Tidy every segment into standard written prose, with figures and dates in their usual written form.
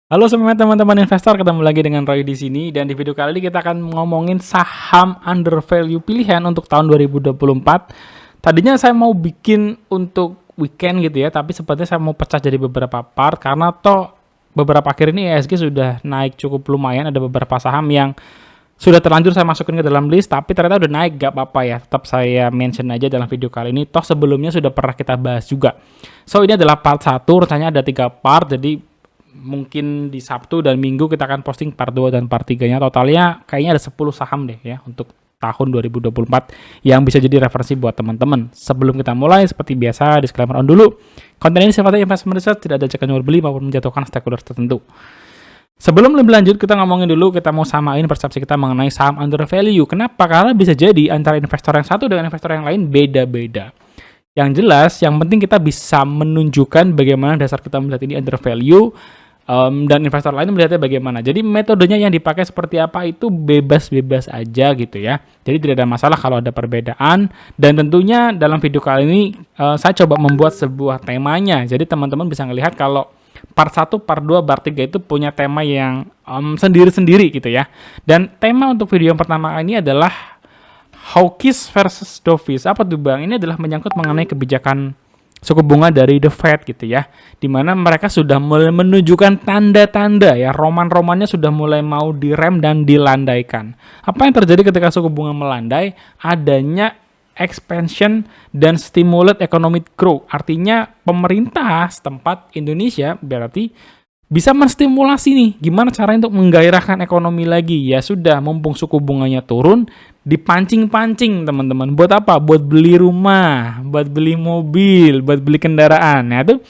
Halo semua teman-teman investor, ketemu lagi dengan Roy di sini dan di video kali ini kita akan ngomongin saham undervalue pilihan untuk tahun 2024. Tadinya saya mau bikin untuk weekend gitu ya, tapi sepertinya saya mau pecah jadi beberapa part karena toh beberapa akhir ini IHSG sudah naik cukup lumayan, ada beberapa saham yang sudah terlanjur saya masukin ke dalam list, tapi ternyata udah naik, gak apa-apa ya. Tetap saya mention aja dalam video kali ini, toh sebelumnya sudah pernah kita bahas juga. So ini adalah part 1, rencananya ada 3 part, jadi mungkin di Sabtu dan Minggu kita akan posting part 2 dan part 3-nya. Totalnya kayaknya ada 10 saham deh ya untuk tahun 2024 yang bisa jadi referensi buat teman-teman. Sebelum kita mulai, seperti biasa, disclaimer on dulu. Konten ini sifatnya investment research, tidak ada ajakan jual beli maupun menjatuhkan stakeholder tertentu. Sebelum lebih lanjut, kita ngomongin dulu, kita mau samain persepsi kita mengenai saham undervalue. Kenapa? Karena bisa jadi antara investor yang satu dengan investor yang lain beda-beda. Yang jelas, yang penting kita bisa menunjukkan bagaimana dasar kita melihat ini undervalue, dan investor lain melihatnya bagaimana. Jadi metodenya yang dipakai seperti apa itu bebas-bebas aja gitu ya. Jadi tidak ada masalah kalau ada perbedaan. Dan tentunya dalam video kali ini saya coba membuat sebuah temanya. Jadi teman-teman bisa melihat kalau part 1, part 2, part 3 itu punya tema yang sendiri-sendiri gitu ya. Dan tema untuk video yang pertama ini adalah hawkish versus dovish. Apa tuh Bang? Ini adalah menyangkut mengenai kebijakan suku bunga dari The Fed gitu ya, dimana mereka sudah mulai menunjukkan tanda-tanda ya, roman-romannya sudah mulai mau direm dan dilandaikan. Apa yang terjadi ketika suku bunga melandai? Adanya expansion dan stimulate economic growth, artinya pemerintah setempat Indonesia berarti bisa menstimulasi nih, gimana caranya untuk menggairahkan ekonomi lagi. Ya sudah, mumpung suku bunganya turun, dipancing-pancing teman-teman. Buat apa? Buat beli rumah, buat beli mobil, buat beli kendaraan. Nah itu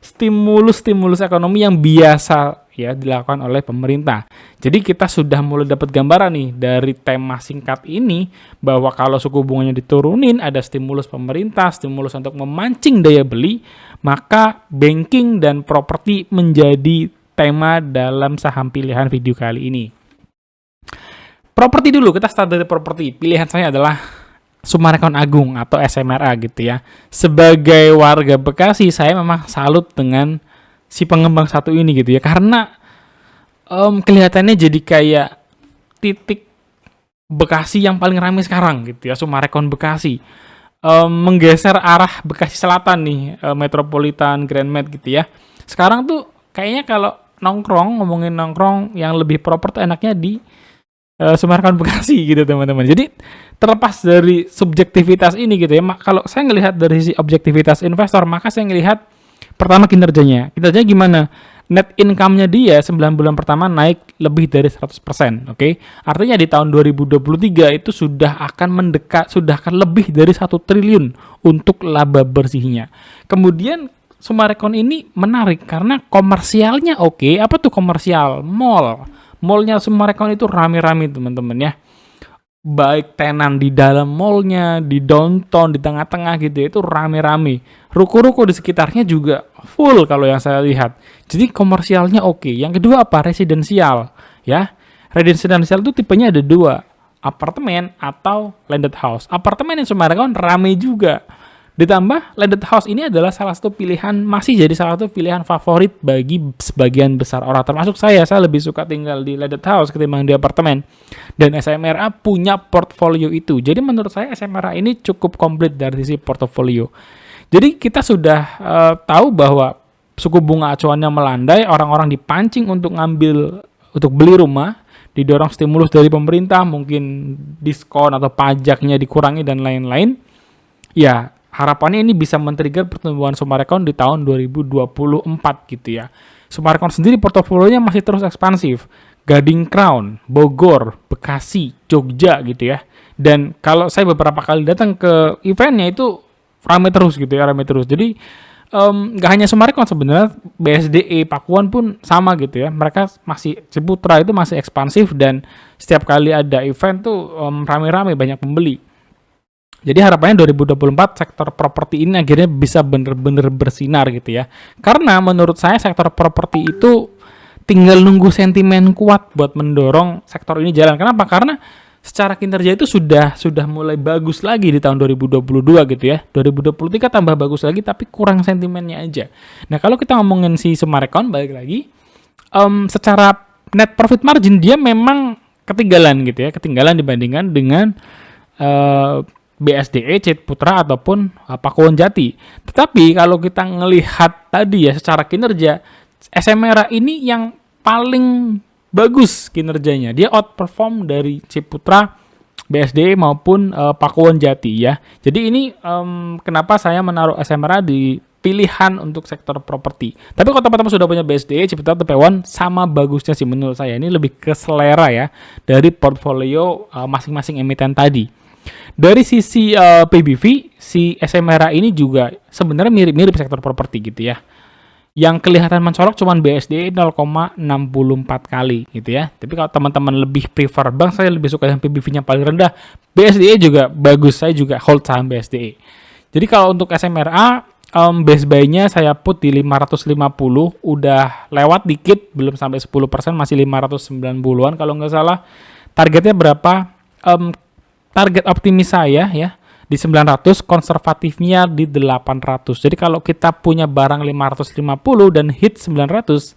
stimulus ekonomi yang biasa ya dilakukan oleh pemerintah. Jadi kita sudah mulai dapat gambaran nih dari tema singkat ini bahwa kalau suku bunganya diturunin, ada stimulus pemerintah, stimulus untuk memancing daya beli, maka banking dan properti menjadi tema dalam saham pilihan video kali ini. Properti dulu, kita start dari properti. Pilihan saya adalah Summarecon Agung atau SMRA gitu ya. Sebagai warga Bekasi, saya memang salut dengan si pengembang satu ini gitu ya. Karena kelihatannya jadi kayak titik Bekasi yang paling ramai sekarang gitu ya, Summarecon Bekasi. Menggeser arah Bekasi Selatan nih, Metropolitan, Grand Med gitu ya. Sekarang tuh kayaknya kalau ngomongin nongkrong yang lebih proper tuh enaknya di Summarecon Bekasi gitu teman-teman. Jadi terlepas dari subjektivitas ini gitu ya, kalau saya ngelihat dari sisi objektivitas investor, maka saya ngelihat pertama kinerjanya gimana? Net income-nya dia 9 bulan pertama naik lebih dari 100%, oke? Artinya di tahun 2023 itu sudah akan lebih dari 1 triliun untuk laba bersihnya. Kemudian Summarecon ini menarik karena komersialnya oke. Apa tuh komersial? Mallnya Summarecon itu rame-rame teman-teman ya. Baik tenan di dalam mallnya, di downtown, di tengah-tengah gitu ya, itu rame-rame. Ruko-ruko di sekitarnya juga full kalau yang saya lihat. Jadi komersialnya oke. Yang kedua apa? Residensial ya. Residensial itu tipenya ada 2, apartemen atau landed house. Apartemen yang Summarecon rame juga. Ditambah landed house ini adalah masih jadi salah satu pilihan favorit bagi sebagian besar orang, termasuk saya lebih suka tinggal di landed house ketimbang di apartemen. Dan SMRA punya portfolio itu. Jadi menurut saya SMRA ini cukup komplit dari sisi portfolio. Jadi kita sudah tahu bahwa suku bunga acuannya melandai, orang-orang dipancing untuk beli rumah, didorong stimulus dari pemerintah, mungkin diskon atau pajaknya dikurangi dan lain-lain. Ya, harapannya ini bisa men-trigger pertumbuhan Summarecon di tahun 2024 gitu ya. Summarecon sendiri portofolionya masih terus ekspansif. Gading Crown, Bogor, Bekasi, Jogja gitu ya. Dan kalau saya beberapa kali datang ke eventnya itu ramai terus gitu ya, ramai terus. Jadi nggak hanya Summarecon sebenarnya, BSDE, Pakuan pun sama gitu ya. Mereka masih, Ciputra itu masih ekspansif dan setiap kali ada event tuh rame-rame, banyak pembeli. Jadi harapannya 2024 sektor properti ini akhirnya bisa bener-bener bersinar gitu ya. Karena menurut saya sektor properti itu tinggal nunggu sentimen kuat buat mendorong sektor ini jalan. Kenapa? Karena secara kinerja itu sudah mulai bagus lagi di tahun 2022 gitu ya. 2023 tambah bagus lagi tapi kurang sentimennya aja. Nah, kalau kita ngomongin si Summarecon balik lagi, secara net profit margin dia memang ketinggalan gitu ya, ketinggalan dibandingkan dengan BSDE, Ciputra ataupun Pakuwon Jati. Tetapi kalau kita ngelihat tadi ya secara kinerja, SMRA ini yang paling bagus kinerjanya. Dia outperform dari Ciputra, BSDE maupun Pakuwon Jati ya. Jadi ini kenapa saya menaruh SMRA di pilihan untuk sektor properti. Tapi kalau teman-teman sudah punya BSDE, Ciputra atau Pakuwon, sama bagusnya sih menurut saya. Ini lebih ke selera ya dari portfolio masing-masing emiten tadi. Dari sisi PBV, si SMRA ini juga sebenarnya mirip-mirip sektor properti gitu ya. Yang kelihatan mencolok cuma BSDE 0,64 kali gitu ya. Tapi kalau teman-teman lebih prefer bank, saya lebih suka yang PBV-nya paling rendah. BSDE juga bagus, saya juga hold saham BSDE. Jadi kalau untuk SMRA, base buy-nya saya put di 550, udah lewat dikit, belum sampai 10%, masih 590-an kalau nggak salah. Targetnya berapa? Target optimis saya ya di 900, konservatifnya di 800. Jadi kalau kita punya barang 550 dan hit 900,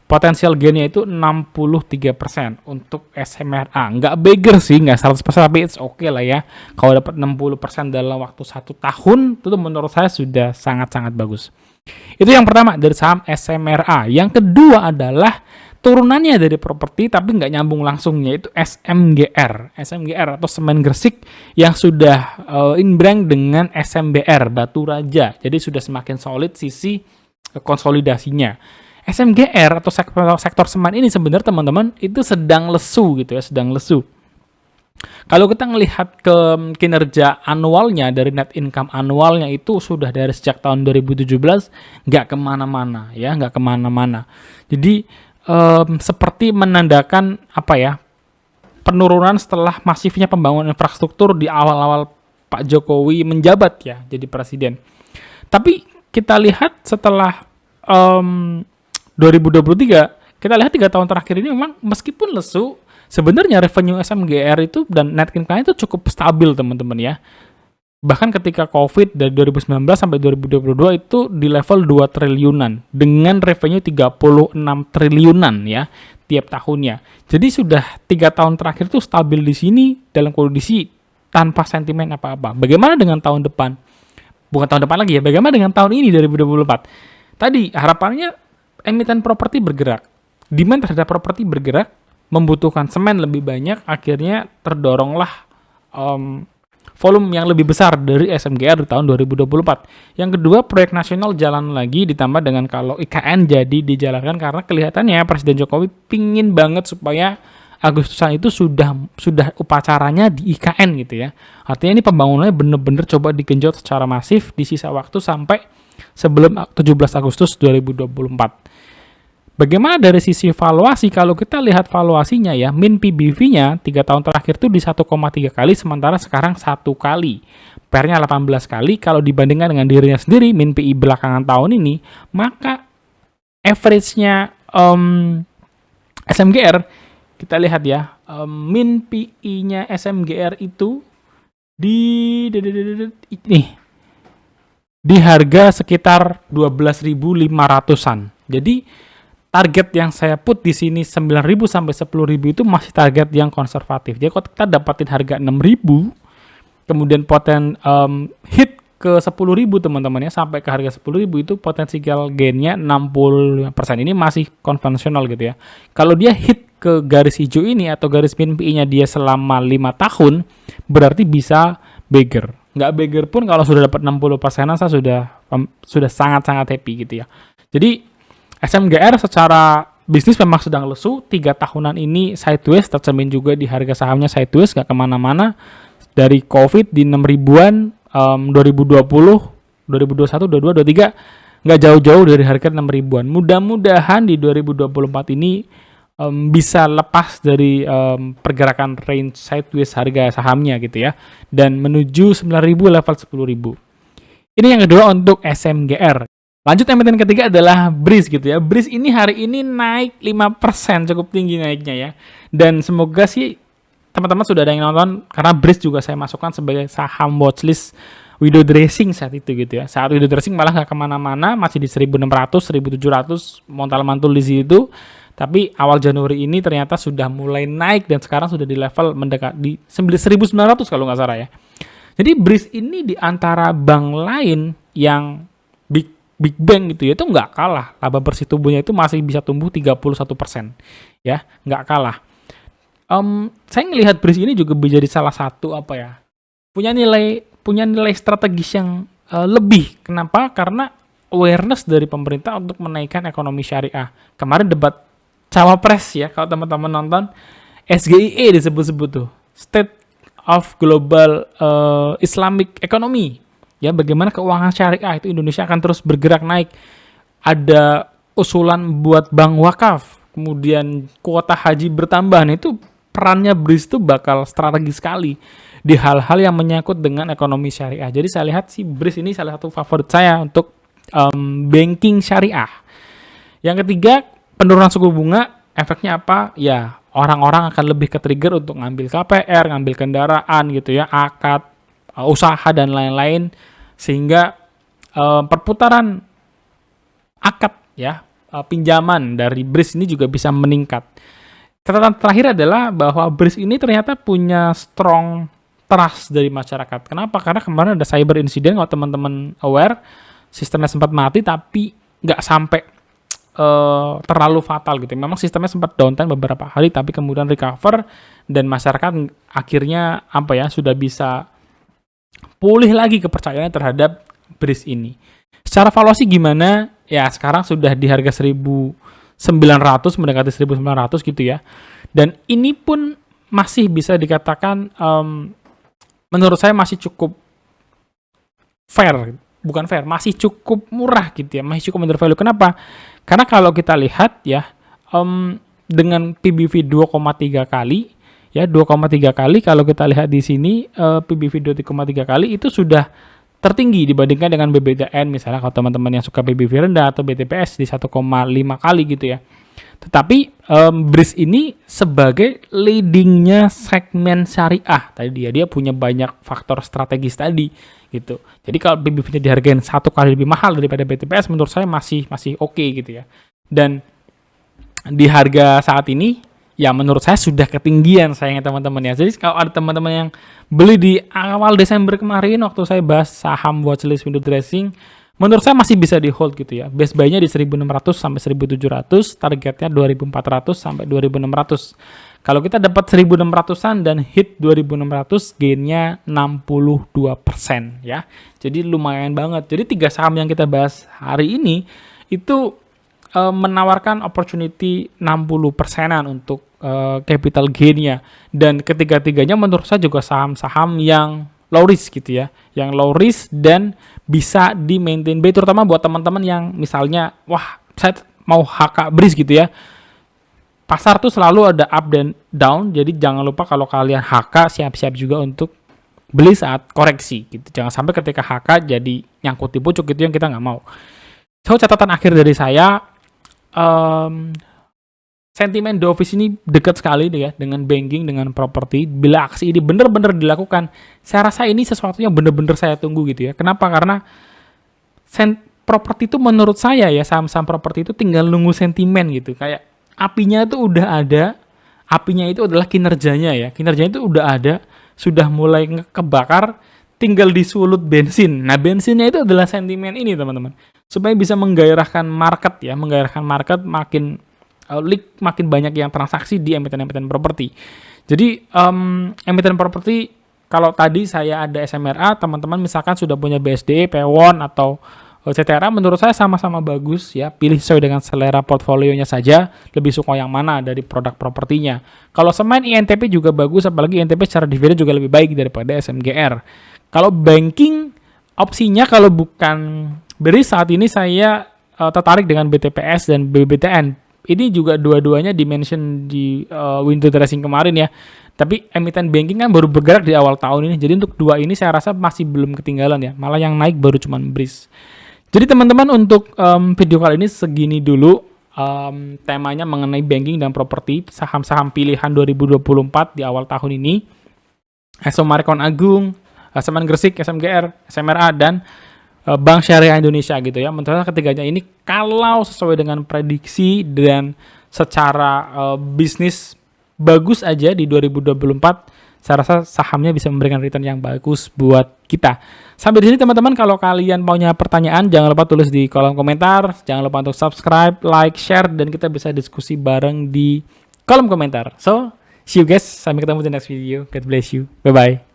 potensial gainnya itu 63% untuk SMRA. Nggak beggar sih, nggak 100%, tapi it's okay lah ya. Kalau dapat 60% dalam waktu 1 tahun, itu menurut saya sudah sangat-sangat bagus. Itu yang pertama dari saham SMRA. Yang kedua adalah turunannya dari properti tapi nggak nyambung langsung, yaitu SMGR atau Semen Gresik yang sudah inbrand dengan SMBR Batu Raja. Jadi sudah semakin solid sisi konsolidasinya. SMGR atau sektor semen ini sebenarnya teman-teman itu sedang lesu gitu ya, sedang lesu. Kalau kita ngelihat ke kinerja anualnya dari net income anualnya itu sudah dari sejak tahun 2017 nggak kemana-mana ya, nggak kemana-mana. Jadi seperti menandakan apa ya, penurunan setelah masifnya pembangunan infrastruktur di awal-awal Pak Jokowi menjabat ya jadi presiden. Tapi kita lihat setelah 2023, kita lihat 3 tahun terakhir ini memang meskipun lesu, sebenarnya revenue SMGR itu dan net income itu cukup stabil teman-teman ya. Bahkan ketika COVID dari 2019 sampai 2022 itu di level 2 triliunan dengan revenue 36 triliunan ya tiap tahunnya. Jadi sudah 3 tahun terakhir itu stabil di sini dalam kondisi tanpa sentimen apa-apa. Bagaimana dengan tahun depan? Bukan tahun depan lagi ya, bagaimana dengan tahun ini 2024? Tadi harapannya emiten properti bergerak. Demand terhadap properti bergerak, membutuhkan semen lebih banyak, akhirnya terdoronglah volume yang lebih besar dari SMGR di tahun 2024. Yang kedua, proyek nasional jalan lagi, ditambah dengan kalau IKN jadi dijalankan karena kelihatannya Presiden Jokowi pingin banget supaya Agustusan itu sudah upacaranya di IKN gitu ya. Artinya ini pembangunannya benar-benar coba digenjot secara masif di sisa waktu sampai sebelum 17 Agustus 2024. Bagaimana dari sisi valuasi? Kalau kita lihat valuasinya ya, min PBV-nya 3 tahun terakhir itu di 1,3 kali, sementara sekarang 1 kali. PER-nya 18 kali. Kalau dibandingkan dengan dirinya sendiri, min PI belakangan tahun ini, maka average-nya SMGR, kita lihat ya, min PI-nya SMGR itu di harga sekitar 12.500-an. Jadi target yang saya put di sini 9.000 sampai 10.000 itu masih target yang konservatif. Jadi kalau kita dapatin harga 6.000, kemudian hit ke 10.000 teman-teman ya, sampai ke harga 10.000 itu potensial gain-nya 65%. Ini masih konvensional gitu ya. Kalau dia hit ke garis hijau ini atau garis min PI-nya dia selama 5 tahun, berarti bisa beggar. Nggak beggar pun kalau sudah dapat 60%-an saya sudah sangat-sangat happy gitu ya. Jadi SMGR secara bisnis memang sedang lesu, 3 tahunan ini sideways, tercermin juga di harga sahamnya sideways, nggak kemana-mana. Dari COVID di 6.000-an, 2020, 2021, 2022, 2023, nggak jauh-jauh dari harga 6.000-an. Mudah-mudahan di 2024 ini bisa lepas dari pergerakan range sideways harga sahamnya gitu ya, dan menuju 9.000 level 10.000. Ini yang kedua untuk SMGR. Lanjut emiten ketiga adalah BRIZ gitu ya. BRIZ ini hari ini naik 5%, cukup tinggi naiknya ya. Dan semoga sih teman-teman sudah ada yang nonton, karena BRIZ juga saya masukkan sebagai saham watchlist Widow Dressing saat itu gitu ya. Saat Widow Dressing malah nggak kemana-mana, masih di 1.600, 1.700, montal-mantul di situ. Tapi awal Januari ini ternyata sudah mulai naik dan sekarang sudah di level mendekat di 1.900 kalau nggak salah ya. Jadi BRIS ini di antara bank lain yang big bank gitu ya, itu nggak kalah. Laba bersih tubuhnya itu masih bisa tumbuh 31%. Ya, nggak kalah. Saya ngelihat BRIS ini juga menjadi salah satu punya nilai strategis yang lebih. Kenapa? Karena awareness dari pemerintah untuk menaikkan ekonomi syariah. Kemarin debat cawapres ya, kalau teman-teman nonton, SGIE disebut-sebut tuh, State of Global Islamic Economy. Ya, bagaimana keuangan syariah itu Indonesia akan terus bergerak naik. Ada usulan buat bank wakaf, kemudian kuota haji bertambah. Nah, itu perannya BRIS itu bakal strategis sekali di hal-hal yang menyangkut dengan ekonomi syariah. Jadi saya lihat sih BRIS ini salah satu favorit saya untuk banking syariah. Yang ketiga, penurunan suku bunga, efeknya apa? Ya, orang-orang akan lebih ke-trigger untuk ngambil KPR, ngambil kendaraan gitu ya, akad, usaha dan lain-lain, sehingga perputaran akad ya, pinjaman dari BRIS ini juga bisa meningkat. Catatan terakhir adalah bahwa BRIS ini ternyata punya strong trust dari masyarakat. Kenapa? Karena kemarin ada cyber incident, kalau teman-teman aware, sistemnya sempat mati tapi nggak sampai terlalu fatal gitu. Memang sistemnya sempat downtime beberapa hari, tapi kemudian recover dan masyarakat akhirnya sudah bisa pulih lagi kepercayaannya terhadap BRIS ini. Secara valuasi gimana? Ya, sekarang sudah di harga 1.900, mendekati 1.900 gitu ya. Dan ini pun masih bisa dikatakan menurut saya masih cukup fair. Bukan fair, masih cukup murah gitu ya. Masih cukup undervalue. Kenapa? Karena kalau kita lihat ya, dengan PBV 2,3 kali, ya 2,3 kali kalau kita lihat di sini PBV 2,3 kali itu sudah tertinggi dibandingkan dengan BBTN misalnya, kalau teman-teman yang suka PBV rendah, atau BTPS di 1,5 kali gitu ya. Tetapi BRIS ini sebagai leadingnya segmen syariah tadi, dia punya banyak faktor strategis tadi gitu. Jadi kalau PBV-nya dihargain 1 kali lebih mahal daripada BTPS, menurut saya masih oke gitu ya. Dan di harga saat ini ya menurut saya sudah ketinggian sayangnya teman-teman ya. Jadi kalau ada teman-teman yang beli di awal Desember kemarin waktu saya bahas saham watchlist window dressing, menurut saya masih bisa di hold gitu ya. Best buy-nya di 1.600 sampai 1.700, targetnya 2.400 sampai 2.600. Kalau kita dapat 1.600-an dan hit 2.600, gain-nya 62% ya. Jadi lumayan banget. Jadi 3 saham yang kita bahas hari ini itu menawarkan opportunity 60%-an untuk capital gain-nya. Dan ketiga-tiganya menurut saya juga saham-saham yang low risk gitu ya. Yang low risk dan bisa di maintain B, terutama buat teman-teman yang misalnya, wah saya mau HK BRIS gitu ya. Pasar tuh selalu ada up dan down, jadi jangan lupa kalau kalian HK siap-siap juga untuk beli saat koreksi gitu. Jangan sampai ketika HK jadi nyangkut di pucuk, gitu yang kita nggak mau. So, catatan akhir dari saya, sentimen dovish ini dekat sekali ya dengan banking, dengan properti. Bila aksi ini benar-benar dilakukan, saya rasa ini sesuatu yang benar-benar saya tunggu gitu ya. Kenapa? Karena properti itu menurut saya ya, saham-saham properti itu tinggal nunggu sentimen gitu. Kayak apinya itu udah ada, apinya itu adalah kinerjanya ya. Kinerjanya itu udah ada, sudah mulai kebakar, tinggal disulut bensin. Nah, bensinnya itu adalah sentimen ini, teman-teman. Supaya bisa menggairahkan market ya, menggairahkan market makin makin banyak yang transaksi di emiten-emiten properti. Jadi emiten properti, kalau tadi saya ada SMRA, teman-teman misalkan sudah punya BSD, Pewon atau CTRA, menurut saya sama-sama bagus ya. Pilih sesuai dengan selera portfolionya saja, lebih suka yang mana dari produk propertinya. Kalau Semen, INTP juga bagus, apalagi INTP secara dividen juga lebih baik daripada SMGR. Kalau banking, opsinya kalau bukan BRIS saat ini saya tertarik dengan BTPS dan BBTN. Ini juga dua-duanya dimension di window dressing kemarin ya. Tapi emiten banking kan baru bergerak di awal tahun ini. Jadi untuk dua ini saya rasa masih belum ketinggalan ya. Malah yang naik baru cuman BRIS. Jadi teman-teman, untuk video kali ini segini dulu. Temanya mengenai banking dan properti, saham-saham pilihan 2024 di awal tahun ini. EXO Marekon Agung, Semen Gresik, SMGR, SMRA, dan Bank Syariah Indonesia gitu ya. Menurut saya ketiganya ini kalau sesuai dengan prediksi dan secara bisnis bagus aja di 2024, saya rasa sahamnya bisa memberikan return yang bagus buat kita. Sampai di sini teman-teman, kalau kalian punya pertanyaan jangan lupa tulis di kolom komentar, jangan lupa untuk subscribe, like, share, dan kita bisa diskusi bareng di kolom komentar. So, see you guys, sampai ketemu di next video. God bless you, bye-bye.